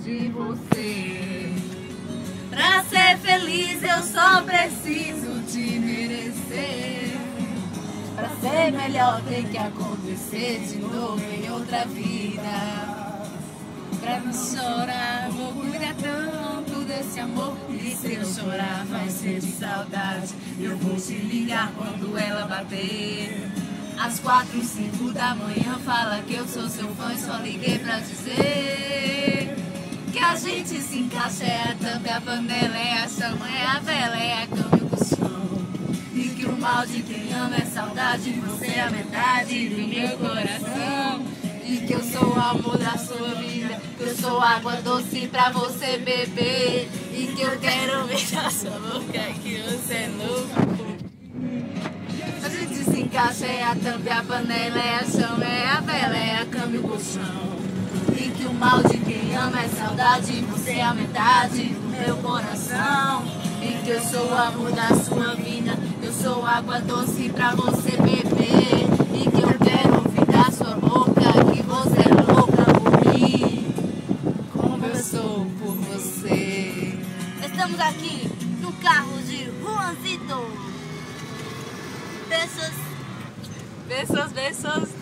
de você. Pra ser feliz eu só preciso te merecer. Pra ser melhor tem que acontecer de novo em outra vida. Pra não chorar, vou cuidar tanto desse amor. E se eu chorar vai ser de saudade. Eu vou te ligar quando ela bater. Às 4, 5 da manhã fala que eu sou seu fã e só liguei pra dizer que a gente se encaixa, é a tampa, é a panela, é a chama, é a vela, é a cama e o colchão. E que o mal de quem ama é saudade, você é a metade do meu coração. E que eu sou o amor da sua vida, que eu sou água doce pra você beber. E que eu quero ver na sua boca que você é louco. A gente se encaixa, é a tampa, é a panela, é a chama, é a vela, é a cama e o colchão. E que o mal de quem ama é saudade, você é a metade do meu coração. E que eu sou o amor da sua vida, eu sou água doce pra você beber. E que eu quero ouvir da sua boca que você é louca por mim, como eu sou por você. Estamos aqui no carro de Juanzito. Beijos. Beijos, beijos.